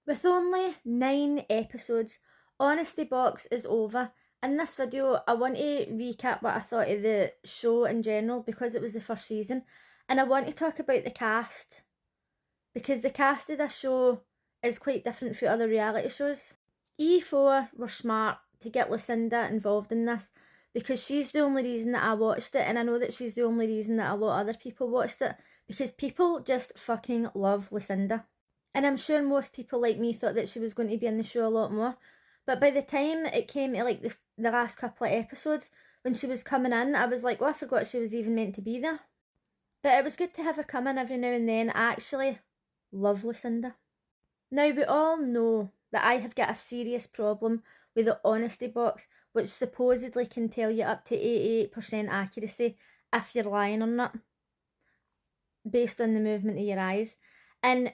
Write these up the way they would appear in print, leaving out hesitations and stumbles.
With only 9 episodes, Honesty Box is over. In this video, I want to recap what I thought of the show in general because it was the first season, and I want to talk about the cast because the cast of this show is quite different from other reality shows. E4 were smart to get Lucinda involved in this because she's the only reason that I watched it, and I know that she's the only reason that a lot of other people watched it because people just fucking love Lucinda. And I'm sure most people like me thought that she was going to be in the show a lot more. But by the time it came to like the last couple of episodes, when she was coming in, I was like, oh, I forgot she was even meant to be there. But it was good to have her come in every now and then. I actually love Lucinda. Now, we all know that I have got a serious problem with the Honesty Box, which supposedly can tell you up to 88% accuracy if you're lying on it, based on the movement of your eyes. And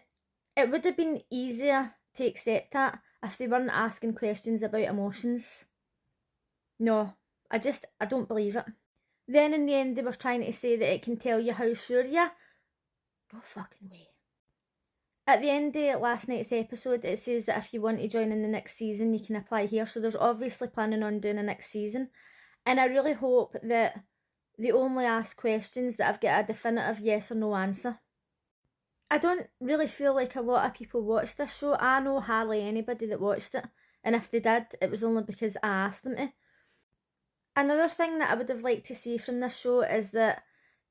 it would have been easier to accept that if they weren't asking questions about emotions. No, I don't believe it. Then in the end they were trying to say that it can tell you how sure you are. No fucking way. At the end of last night's episode, it says that if you want to join in the next season, you can apply here. So there's obviously planning on doing a next season. And I really hope that they only ask questions that have got a definitive yes or no answer. I don't really feel like a lot of people watched this show. I know hardly anybody that watched it, and if they did, it was only because I asked them to. Another thing that I would have liked to see from this show is that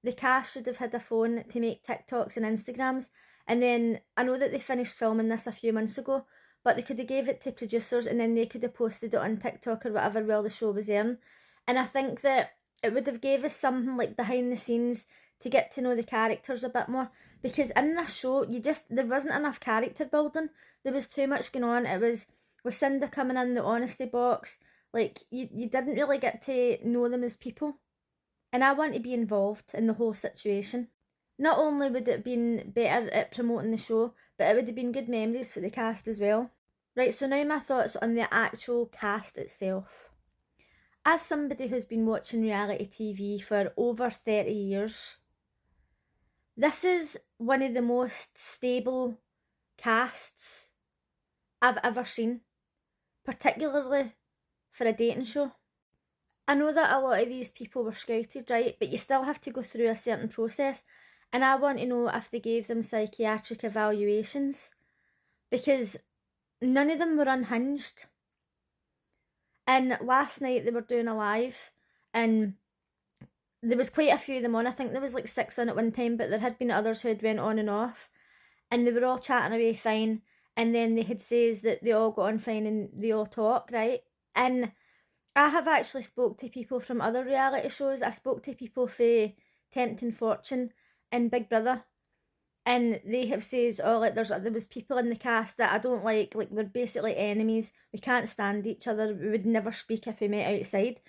the cast should have had a phone to make TikToks and Instagrams, and then I know that they finished filming this a few months ago, but they could have gave it to producers and then they could have posted it on TikTok or whatever while the show was airing. And I think that it would have gave us something like behind the scenes to get to know the characters a bit more, because in this show there wasn't enough character building. There was too much going on. It was Lucinda coming in the Honesty Box, like you didn't really get to know them as people, and I want to be involved in the whole situation. Not only would it have been better at promoting the show, but it would have been good memories for the cast as well. Right, so now my thoughts on the actual cast itself. As somebody who's been watching reality TV for over 30 years, this is one of the most stable casts I've ever seen, particularly for a dating show. I know that a lot of these people were scouted, right, but you still have to go through a certain process, and I want to know if they gave them psychiatric evaluations, because none of them were unhinged. And last night they were doing a live, and there was quite a few of them on. I think there was like 6 on at one time, but there had been others who had went on and off, and they were all chatting away fine, and then they had says that they all got on fine and they all talk, right? And I have actually spoke to people from other reality shows. I spoke to people for Tempting Fortune and Big Brother, and they have says, oh, like there was people in the cast that I don't like we're basically enemies, we can't stand each other, we would never speak if we met outside.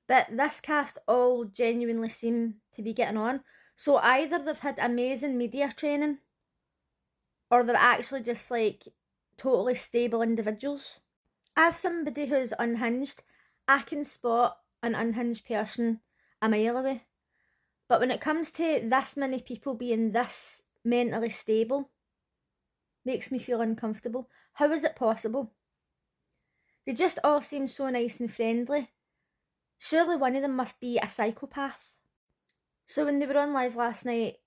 But this cast all genuinely seem to be getting on. So either they've had amazing media training, or they're actually just like totally stable individuals. As somebody who's unhinged, I can spot an unhinged person a mile away. But when it comes to this many people being this mentally stable, makes me feel uncomfortable. How is it possible? They just all seem so nice and friendly. Surely one of them must be a psychopath. So when they were on live last night,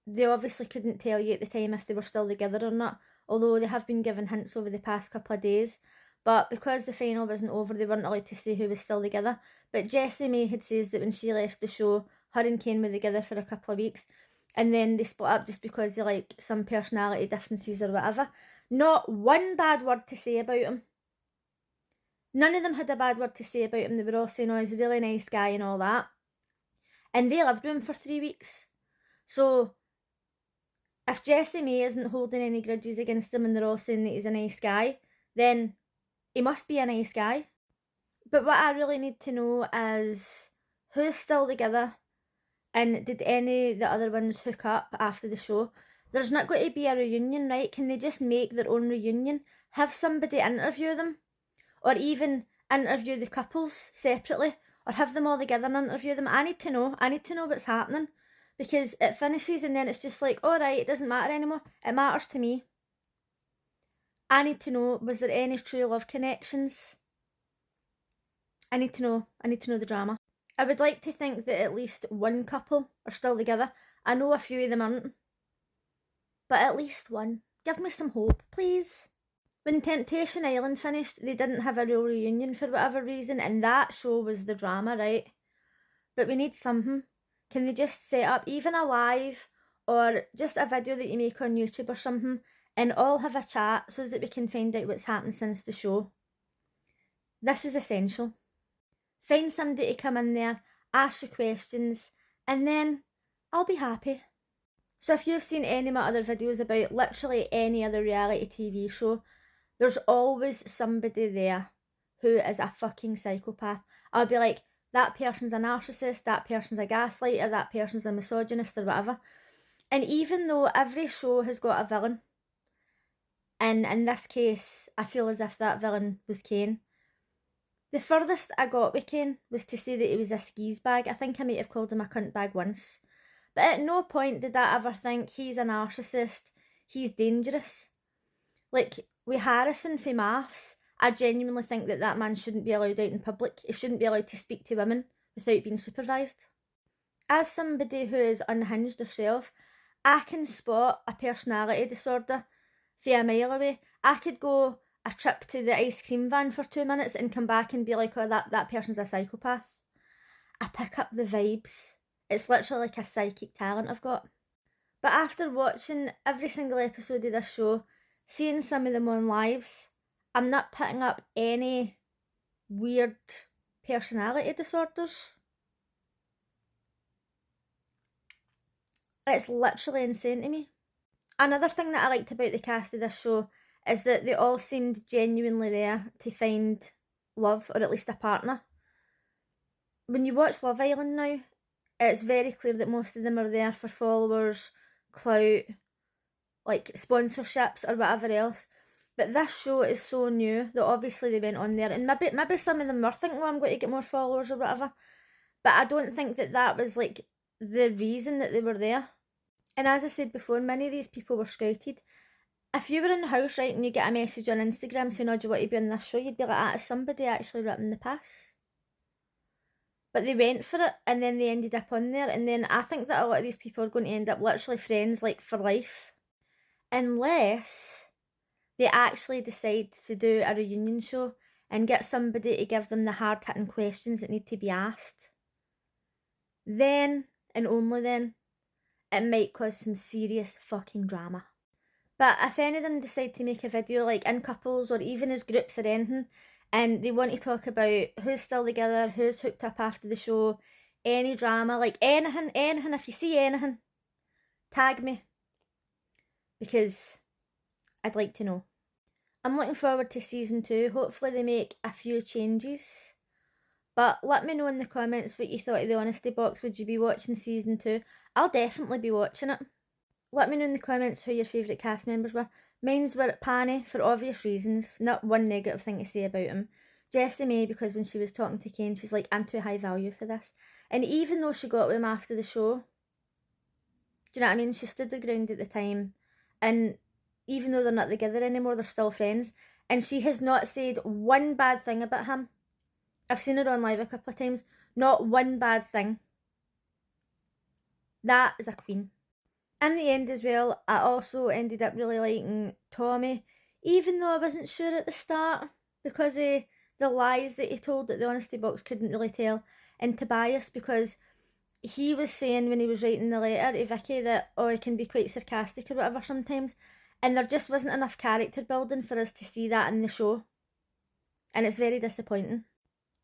they obviously couldn't tell you at the time if they were still together or not, although they have been given hints over the past couple of days. But because the final wasn't over, they weren't allowed to say who was still together. But Jessie May had says that when she left the show, her and Kane were together for a couple of weeks, and then they split up just because of like some personality differences or whatever. Not one bad word to say about him. None of them had a bad word to say about him. They were all saying, oh, he's a really nice guy and all that. And they lived with him for 3 weeks. So if Jessie May isn't holding any grudges against him and they're all saying that he's a nice guy, then he must be a nice guy. But what I really need to know is who's still together, and did any of the other ones hook up after the show? There's not going to be a reunion, right? Can they just make their own reunion? Have somebody interview them? Or even interview the couples separately? Or have them all together and interview them? I need to know what's happening. Because it finishes and then it's just like, alright, it doesn't matter anymore. It matters to me. I need to know, was there any true love connections? I need to know the drama. I would like to think that at least one couple are still together. I know a few of them aren't, but at least one. Give me some hope, please. When Temptation Island finished, they didn't have a real reunion for whatever reason, and that show was the drama, right? But we need something. Can they just set up even a live or just a video that you make on YouTube or something and all have a chat so that we can find out what's happened since the show? This is essential. Find somebody to come in there, ask you questions, and then I'll be happy. So if you've seen any of my other videos about literally any other reality TV show, there's always somebody there who is a fucking psychopath. I'll be like, that person's a narcissist, that person's a gaslighter, that person's a misogynist or whatever. And even though every show has got a villain, and in this case, I feel as if that villain was Kane. The furthest I got with Kane was to say that he was a skis bag. I think I might have called him a cunt bag once. But at no point did I ever think he's a narcissist, he's dangerous. Like, with Harrison for Maths, I genuinely think that that man shouldn't be allowed out in public. He shouldn't be allowed to speak to women without being supervised. As somebody who is unhinged herself, I can spot a personality disorder from a mile away. I could go a trip to the ice cream van for 2 minutes and come back and be like, oh, that person's a psychopath. I pick up the vibes. It's literally like a psychic talent I've got. But after watching every single episode of this show, seeing some of them on lives, I'm not picking up any weird personality disorders. It's literally insane to me. Another thing that I liked about the cast of this show is that they all seemed genuinely there to find love, or at least a partner. When you watch Love Island now, it's very clear that most of them are there for followers, clout, like sponsorships or whatever else. But this show is so new that obviously they went on there, and maybe some of them were thinking, oh, I'm going to get more followers or whatever. But I don't think that was like the reason that they were there. And as I said before, many of these people were scouted. If you were in the house, right, and you get a message on Instagram saying, oh, do you want to be on this show? You'd be like, ah, is somebody actually ripping the piss? But they went for it, and then they ended up on there, and then I think that a lot of these people are going to end up literally friends, like, for life. Unless they actually decide to do a reunion show and get somebody to give them the hard-hitting questions that need to be asked. Then, and only then, it might cause some serious fucking drama. But if any of them decide to make a video, like in couples or even as groups or anything, and they want to talk about who's still together, who's hooked up after the show, any drama, like anything, if you see anything, tag me. Because I'd like to know. I'm looking forward to season 2. Hopefully they make a few changes. But let me know in the comments what you thought of the Honesty Box. Would you be watching season 2? I'll definitely be watching it. Let me know in the comments who your favourite cast members were. Mine's were Pani, for obvious reasons. Not one negative thing to say about him. Jessie May, because when she was talking to Kane, she's like, I'm too high value for this. And even though she got with him after the show, do you know what I mean? She stood the ground at the time. And even though they're not together anymore, they're still friends. And she has not said one bad thing about him. I've seen her on live a couple of times. Not one bad thing. That is a queen. In the end as well, I also ended up really liking Tommy, even though I wasn't sure at the start because of the lies that he told that the Honesty Box couldn't really tell, and Tobias, because he was saying when he was writing the letter to Vicky that, oh, he can be quite sarcastic or whatever sometimes, and there just wasn't enough character building for us to see that in the show, and it's very disappointing.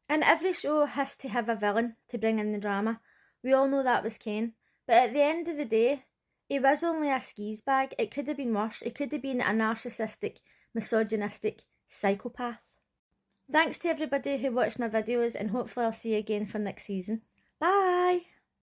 And every show has to have a villain to bring in the drama. We all know that was Kane, but at the end of the day, he was only a skis bag. It could have been worse. It could have been a narcissistic, misogynistic psychopath. Thanks to everybody who watched my videos, and hopefully I'll see you again for next season. Bye!